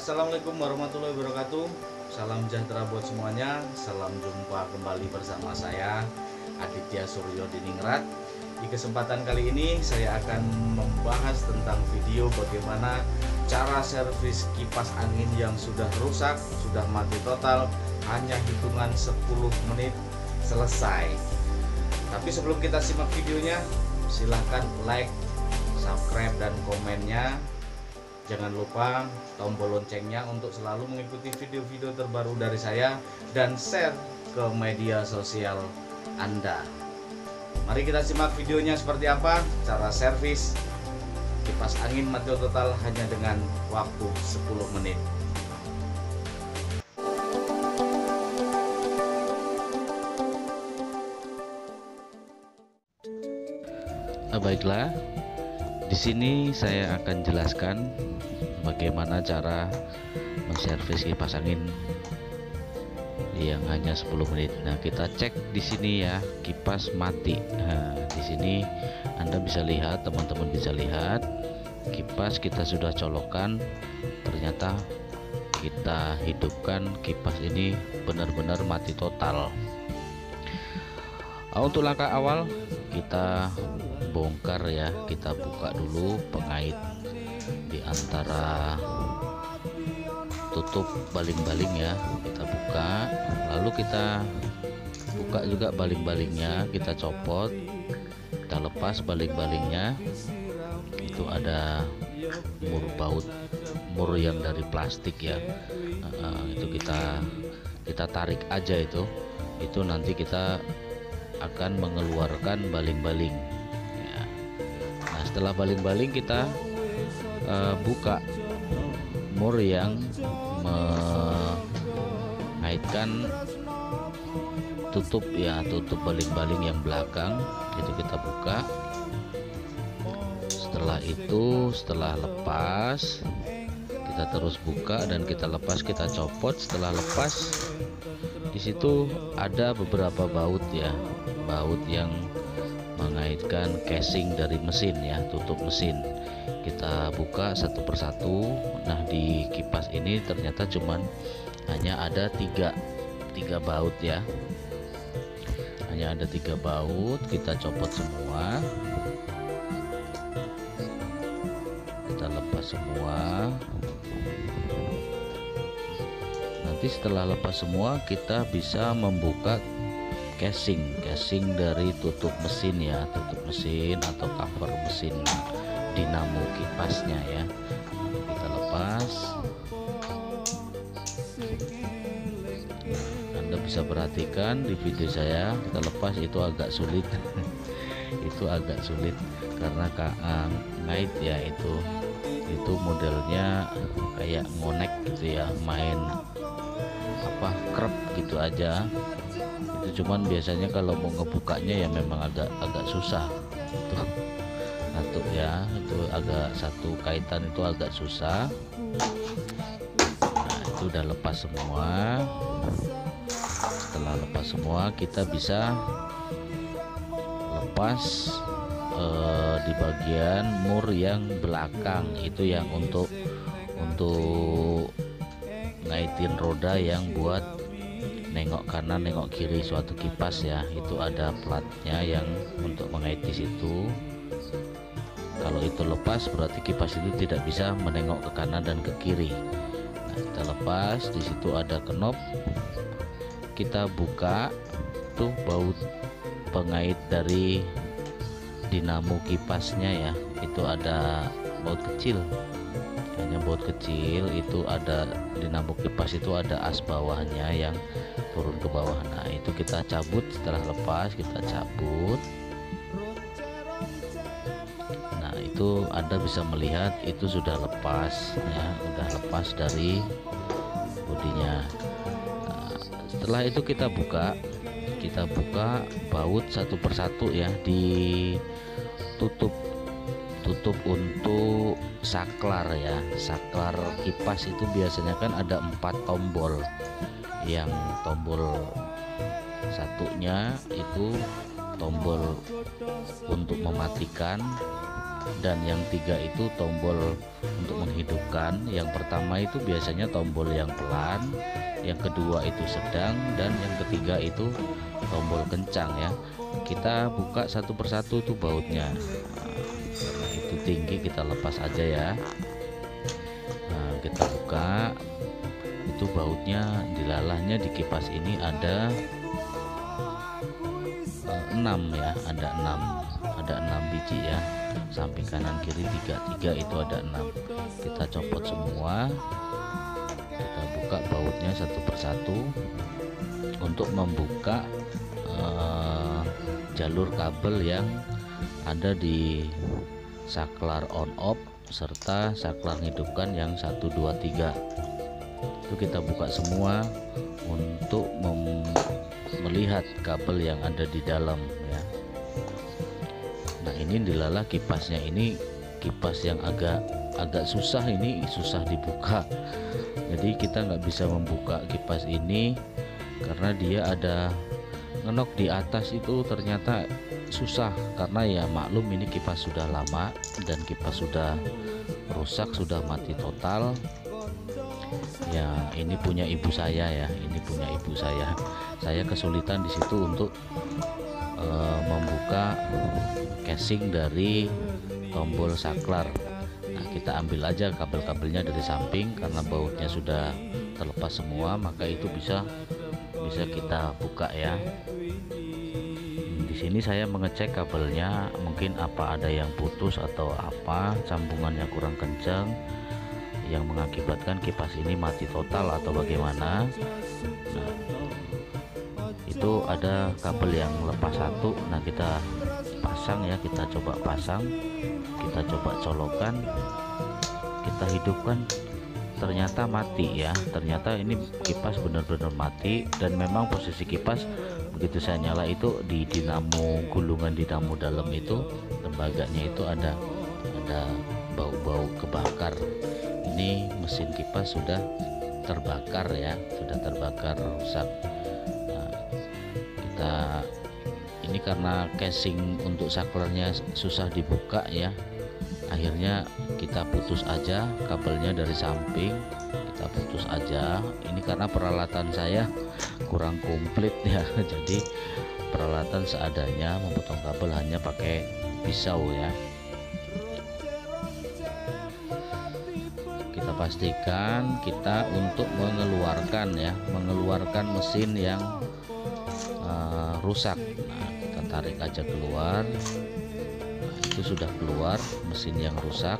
Assalamualaikum warahmatullahi wabarakatuh. Salam sejahtera buat semuanya. Salam jumpa kembali bersama saya Aditya Suryo Diningrat. Di kesempatan kali ini saya akan membahas tentang video bagaimana cara servis kipas angin yang sudah rusak, sudah mati total, hanya hitungan 10 menit selesai. Tapi sebelum kita simak videonya, silahkan like, subscribe dan komennya. Jangan lupa tombol loncengnya untuk selalu mengikuti video-video terbaru dari saya dan share ke media sosial Anda. Mari kita simak videonya seperti apa cara servis kipas angin mati total hanya dengan waktu 10 menit. Baiklah, di sini saya akan jelaskan bagaimana cara menservis kipas angin yang hanya 10 menit. Nah, kita cek di sini ya, kipas mati. Nah, di sini Anda bisa lihat, teman-teman bisa lihat, kipas kita sudah colokkan. Ternyata kita hidupkan kipas ini benar-benar mati total. Untuk langkah awal kita bongkar ya, kita buka dulu pengait di antara tutup baling-baling ya, kita buka, lalu kita buka juga baling-balingnya, kita copot, kita lepas baling-balingnya. Itu ada mur yang dari plastik ya, itu kita tarik aja, itu nanti kita akan mengeluarkan baling-baling ya. Nah, setelah baling-baling kita buka mur yang mengaitkan tutup baling-baling yang belakang, itu kita buka. Setelah itu, setelah lepas, kita terus buka dan kita lepas, kita copot. Setelah lepas, di situ ada beberapa baut ya, baut yang mengaitkan casing dari mesin ya, tutup mesin. Kita buka satu persatu. Nah, di kipas ini ternyata hanya ada tiga baut ya, hanya ada 3 baut. Kita copot semua, kita lepas semua. Nanti setelah lepas semua, kita bisa membuka casing dari tutup mesin ya, tutup mesin atau cover mesin dinamo kipasnya ya. Kita lepas. Anda bisa perhatikan di video saya, kita lepas itu agak sulit itu agak sulit karena ngait ya, itu modelnya kayak ngonek gitu ya, main krep gitu aja. Itu cuman biasanya kalau mau ngebukanya ya memang agak susah satu ya, itu agak satu kaitan itu agak susah. Nah, itu udah lepas semua. Setelah lepas semua, kita bisa lepas di bagian mur yang belakang, itu yang untuk ngaitin roda yang buat nengok kanan nengok kiri suatu kipas ya. Itu ada platnya yang untuk mengait di situ. Kalau itu lepas berarti kipas itu tidak bisa menengok ke kanan dan ke kiri. Nah, kita lepas, di situ ada knop, kita buka tuh baut pengait dari dinamo kipasnya ya. Itu ada baut kecil, hanya baut kecil. Itu ada dinamo kipas, itu ada as bawahnya yang turun ke bawah. Nah, itu kita cabut. Setelah lepas, kita cabut. Nah, itu Anda bisa melihat itu sudah lepas ya, sudah lepas dari bodinya. Nah, setelah itu kita buka baut satu persatu ya, di tutup untuk saklar ya. Saklar kipas itu biasanya kan ada 4 tombol. Yang tombol satunya itu tombol untuk mematikan, dan yang 3 itu tombol untuk menghidupkan. Yang pertama itu biasanya tombol yang pelan, yang kedua itu sedang, dan yang ketiga itu tombol kencang ya. Kita buka satu persatu tuh bautnya. Karena itu tinggi, kita lepas aja ya. Nah, kita buka, itu bautnya, dilalahnya di kipas ini ada 6 ya, ada 6 biji ya, samping kanan kiri 3 itu ada 6. Kita copot semua, kita buka bautnya satu persatu untuk membuka jalur kabel yang ada di saklar on off serta saklar hidupkan yang 1 2 3. Itu kita buka semua untuk melihat kabel yang ada di dalam ya. Nah, ini dilalah kipasnya, ini kipas yang agak susah, ini susah dibuka. Jadi kita nggak bisa membuka kipas ini karena dia ada ngenok di atas, itu ternyata susah karena ya maklum ini kipas sudah lama dan kipas sudah rusak, sudah mati total. Ya, ini punya ibu saya ya, ini punya ibu saya. Saya kesulitan di situ untuk membuka casing dari tombol saklar. Nah, kita ambil aja kabel-kabelnya dari samping karena bautnya sudah terlepas semua, maka itu bisa kita buka ya. Di sini saya mengecek kabelnya, mungkin apa ada yang putus atau apa, sambungannya kurang kencang yang mengakibatkan kipas ini mati total atau bagaimana. Nah, itu ada kabel yang lepas satu. Nah, kita pasang ya, kita coba pasang, kita coba colokan, kita hidupkan, ternyata mati ya. Ternyata ini kipas benar-benar mati, dan memang posisi kipas begitu saya nyala itu di dinamo, gulungan dinamo dalam itu, tembaganya itu ada bau-bau kebakar. Ini mesin kipas sudah terbakar ya, sudah terbakar, rusak. Nah, ini karena casing untuk saklarnya susah dibuka ya, akhirnya kita putus aja kabelnya dari samping, kita putus aja. Ini karena peralatan saya kurang komplit ya, jadi peralatan seadanya, memotong kabel hanya pakai pisau ya. Kita pastikan kita untuk mengeluarkan mesin yang rusak. Nah, kita tarik aja keluar. Nah, itu sudah keluar mesin yang rusak,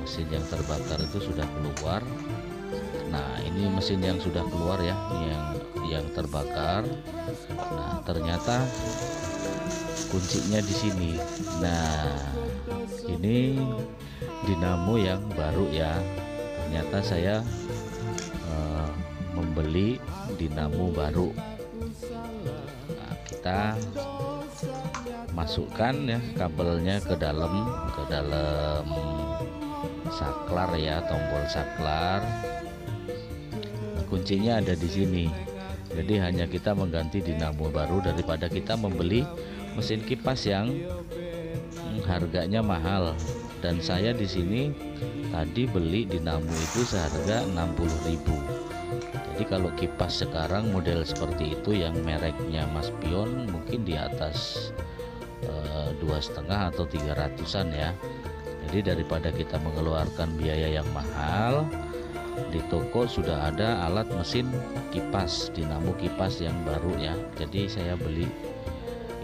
mesin yang terbakar itu sudah keluar. Nah, ini mesin yang sudah keluar ya, yang terbakar. Nah, ternyata kuncinya di sini. Nah, ini dinamo yang baru ya. Ternyata saya membeli dinamo baru. Nah, kita masukkan ya kabelnya ke dalam saklar ya, tombol saklar. Kuncinya ada di sini. Jadi hanya kita mengganti dinamo baru daripada kita membeli mesin kipas yang harganya mahal. Dan saya di sini tadi beli dinamo itu seharga 60.000. Jadi kalau kipas sekarang model seperti itu yang mereknya Mas Pion mungkin di atas 2,5 atau 300-an ya. Jadi daripada kita mengeluarkan biaya yang mahal, di toko sudah ada alat mesin kipas, dinamo kipas yang baru ya. Jadi saya beli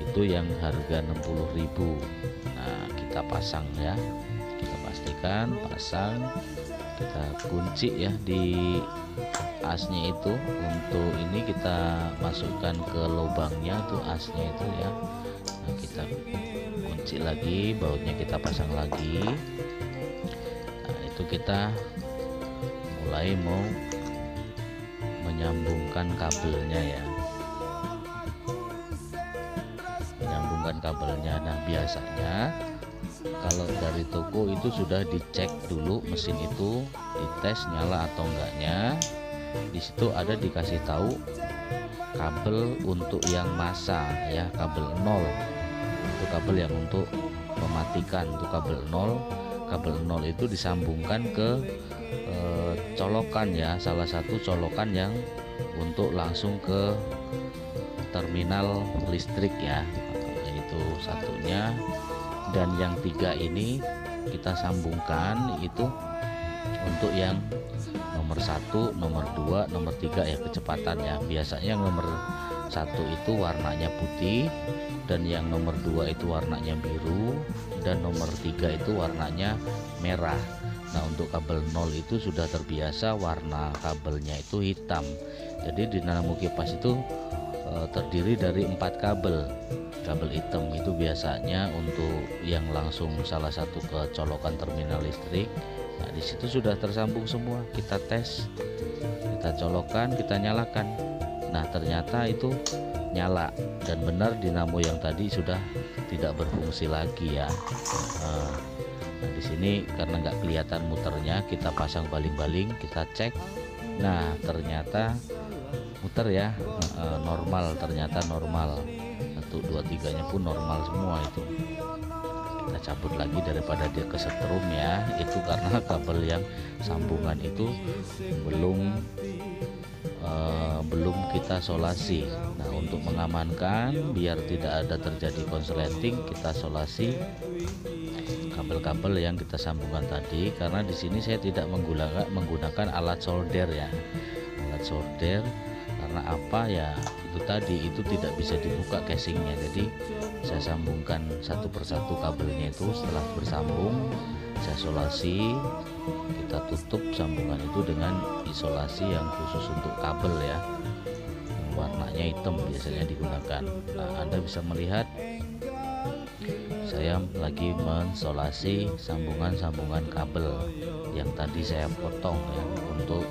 itu yang harga 60.000. Nah, kita pasang ya, kita pastikan pasang, kita kunci ya di asnya itu. Untuk ini kita masukkan ke lubangnya tuh asnya itu ya. Nah, kita kunci lagi, bautnya kita pasang lagi. Nah, itu kita mulai mau menyambungkan kabelnya ya, menyambungkan kabelnya. Nah, biasanya kalau dari toko itu sudah dicek dulu mesin itu, dites nyala atau enggaknya. Di situ ada dikasih tahu kabel untuk yang masa ya, kabel 0 itu kabel yang untuk mematikan itu kabel 0 itu disambungkan ke colokan ya, salah satu colokan yang untuk langsung ke terminal listrik ya, itu satunya. Dan yang 3 ini kita sambungkan itu untuk yang nomor 1, nomor 2, nomor 3 ya, kecepatan ya. Biasanya yang nomor 1 itu warnanya putih, dan yang nomor 2 itu warnanya biru, dan nomor 3 itu warnanya merah. Nah, untuk kabel 0 itu sudah terbiasa warna kabelnya itu hitam. Jadi dinamo kipas itu terdiri dari 4 kabel hitam. Itu biasanya untuk yang langsung salah satu ke colokan terminal listrik. Nah, di situ sudah tersambung semua. Kita tes, kita colokan, kita nyalakan. Nah, ternyata itu nyala, dan benar dinamo yang tadi sudah tidak berfungsi lagi ya. Nah, di sini karena nggak kelihatan muternya, kita pasang baling-baling, kita cek. Nah, ternyata muter ya, normal, ternyata normal. 1, 2, 3-nya pun normal semua itu. Kita cabut lagi daripada dia kesetrum ya, itu karena kabel yang sambungan itu belum kita solasi. Nah, untuk mengamankan biar tidak ada terjadi konsleting, kita solasi kabel-kabel yang kita sambungkan tadi. Karena di sini saya tidak menggunakan alat solder ya, alat solder. Karena apa ya, itu tadi itu tidak bisa dibuka casingnya. Jadi saya sambungkan satu persatu kabelnya itu. Setelah bersambung, saya solasi, kita tutup sambungan itu dengan isolasi yang khusus untuk kabel ya, yang warnanya hitam biasanya digunakan. Nah, Anda bisa melihat saya lagi mensolasi sambungan-sambungan kabel yang tadi saya potong ya, untuk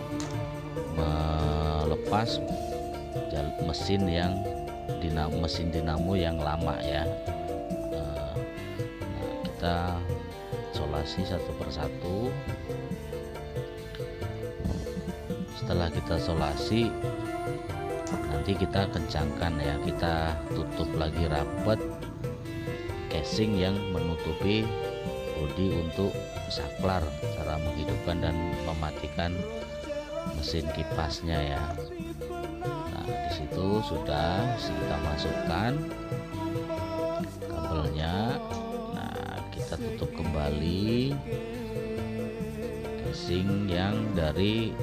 melepas mesin dinamo yang lama ya. Nah, kita solasi satu persatu. Setelah kita solasi, nanti kita kencangkan ya, kita tutup lagi rapat casing yang menutupi bodi untuk saklar, cara menghidupkan dan mematikan mesin kipasnya ya. Nah, di situ sudah kita masukkan kabelnya. Nah, kita tutup kembali casing yang dari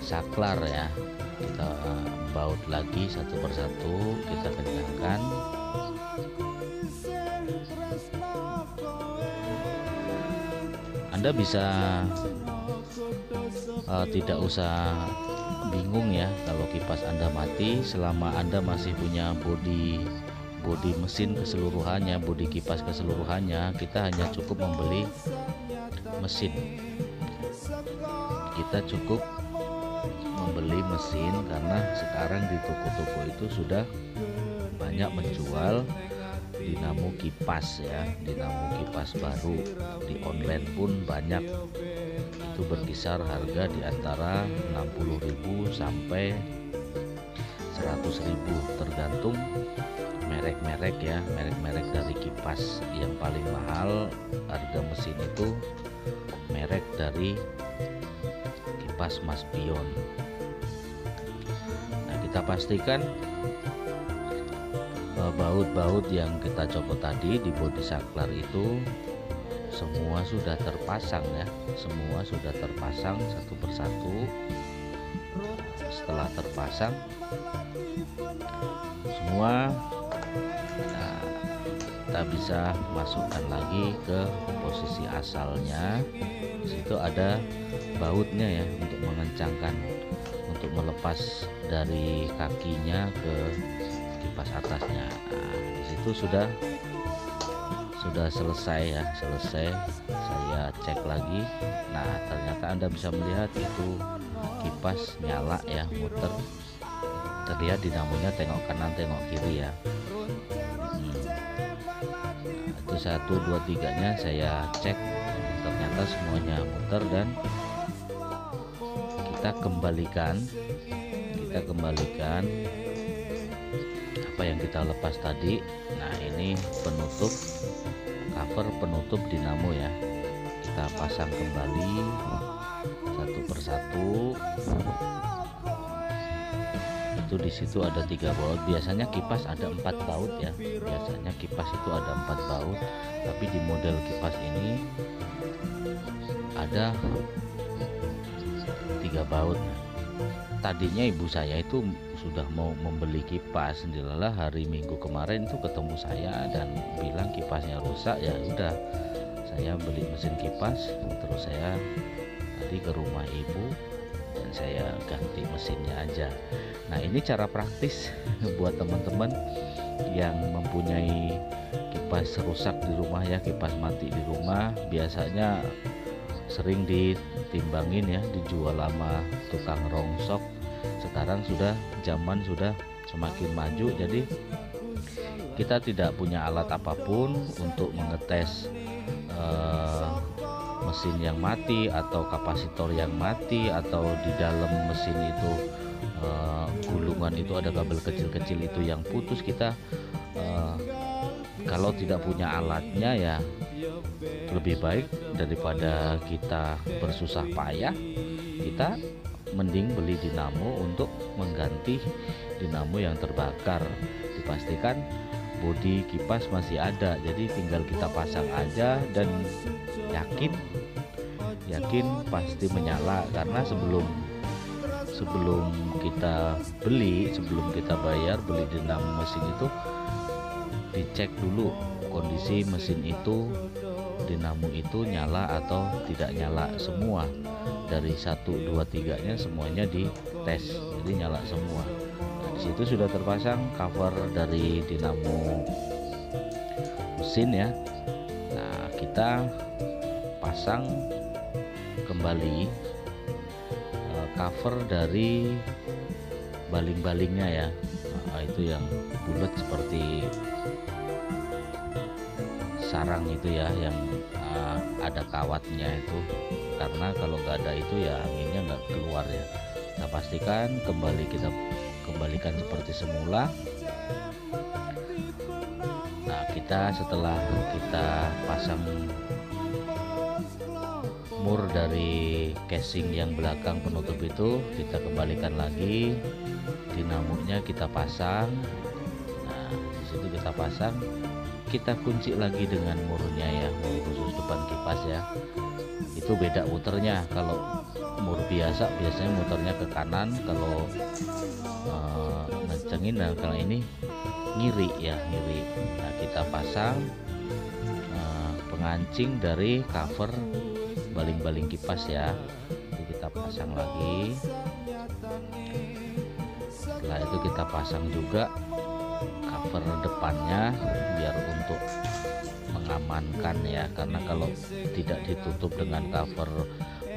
saklar ya. Kita baut lagi satu persatu, kita kencangkan. Anda bisa tidak usah bingung ya kalau kipas Anda mati, selama Anda masih punya bodi mesin keseluruhannya, bodi kipas keseluruhannya. Kita hanya cukup membeli mesin. Kita cukup membeli mesin karena sekarang di toko-toko itu sudah banyak menjual dinamo kipas ya, dinamo kipas baru. Di online pun banyak, itu berkisar harga di antara 60.000 sampai 100.000 tergantung merek-merek ya, merek-merek dari kipas. Yang paling mahal harga mesin itu merek dari kipas Mas Pion. Nah, kita pastikan baut-baut yang kita copot tadi di bodi saklar itu semua sudah terpasang ya, semua sudah terpasang satu persatu. Setelah terpasang semua, nah, kita bisa masukkan lagi ke posisi asalnya. Di situ ada bautnya ya, untuk mengencangkan, untuk melepas dari kakinya ke kipas atasnya. Nah, di situ sudah selesai ya, selesai. Saya cek lagi. Nah, ternyata Anda bisa melihat itu kipas nyala ya, muter. Terlihat dinamonya tengok kanan tengok kiri ya. Nah, itu 1, 2, 3-nya saya cek, ternyata semuanya muter. Dan kita kembalikan apa yang kita lepas tadi. Nah, ini penutup cover penutup dinamo ya. Kita pasang kembali satu persatu. Itu di situ ada 3 baut. Biasanya kipas ada 4 baut ya. Biasanya kipas itu ada 4 baut, tapi di model kipas ini ada 3 baut. Tadinya ibu saya itu sudah mau membeli kipas, dilalah hari Minggu kemarin itu ketemu saya dan bilang kipasnya rusak. Ya udah, saya beli mesin kipas, terus saya tadi ke rumah ibu dan saya ganti mesinnya aja. Nah, ini cara praktis buat teman-teman yang mempunyai kipas rusak di rumah ya, kipas mati di rumah. Biasanya sering ditimbangin ya, dijual sama tukang rongsok. Sekarang zaman sudah semakin maju, jadi kita tidak punya alat apapun untuk mengetes mesin yang mati atau kapasitor yang mati, atau di dalam mesin itu gulungan itu ada kabel kecil-kecil itu yang putus. Kita kalau tidak punya alatnya ya lebih baik daripada kita bersusah payah, kita mending beli dinamo untuk mengganti dinamo yang terbakar. Dipastikan bodi kipas masih ada, jadi tinggal kita pasang aja dan yakin pasti menyala. Karena sebelum kita beli, sebelum kita bayar beli dinamo mesin itu, dicek dulu kondisi mesin itu, dinamo itu nyala atau tidak nyala semua. Dari 1, 2, 3 nya semuanya dites, jadi nyala semua. Nah, di situ sudah terpasang cover dari dinamo mesin ya. Nah, kita pasang kembali cover dari baling-balingnya ya. Nah, itu yang bulat seperti sarang itu ya, yang ada kawatnya itu. Karena kalau nggak ada itu ya anginnya nggak keluar ya. Kita pastikan kita kembalikan seperti semula. Nah, setelah kita pasang mur dari casing yang belakang penutup itu, kita kembalikan lagi dinamonya, kita pasang. Nah, di situ kita pasang, kita kunci lagi dengan murnya ya, mur khusus depan kipas ya. Itu beda muternya. Kalau mur biasanya muternya ke kanan kalau ngecengin, dan kalau ini ngiri. Nah, kita pasang pengancing dari cover baling-baling kipas ya. Itu kita pasang lagi. Setelah itu kita pasang juga cover depannya biar untuk mengamankan ya, karena kalau tidak ditutup dengan cover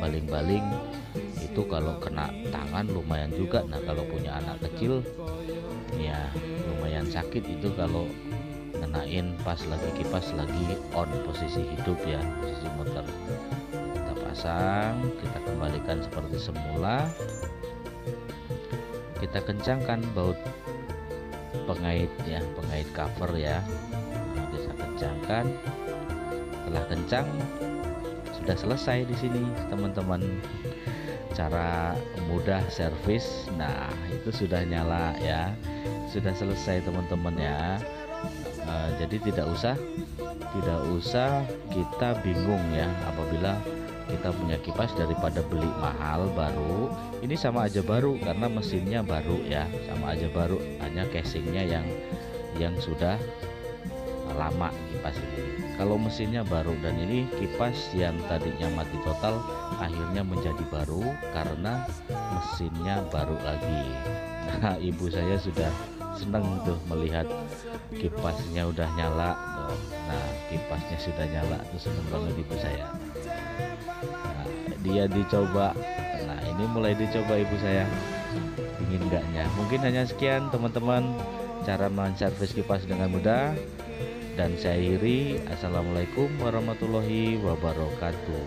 baling-baling itu kalau kena tangan lumayan juga. Nah, kalau punya anak kecil ya lumayan sakit itu kalau ngenain pas lagi kipas lagi on, posisi hidup ya, posisi muter. Kita pasang, kita kembalikan seperti semula. Kita kencangkan baut pengait ya, pengait cover ya. Nah, bisa kencangkan. Setelah kencang sudah selesai di sini teman-teman. Cara mudah servis. Nah, itu sudah nyala ya, sudah selesai teman-teman ya. Jadi tidak usah kita bingung ya apabila kita punya kipas, daripada beli mahal baru. Ini sama aja baru karena mesinnya baru ya, sama aja baru, hanya casingnya yang sudah lama kipas ini. Kalau mesinnya baru, dan ini kipas yang tadinya mati total akhirnya menjadi baru karena mesinnya baru lagi. Nah, ibu saya sudah senang tuh melihat kipasnya udah nyala tuh. Nah, kipasnya sudah nyala tuh, seneng banget ibu saya. Nah, dia dicoba. Nah, ini mulai dicoba ibu saya, ingin enggaknya. Mungkin hanya sekian teman-teman cara menservis kipas dengan mudah, dan saya akhiri. Assalamualaikum warahmatullahi wabarakatuh.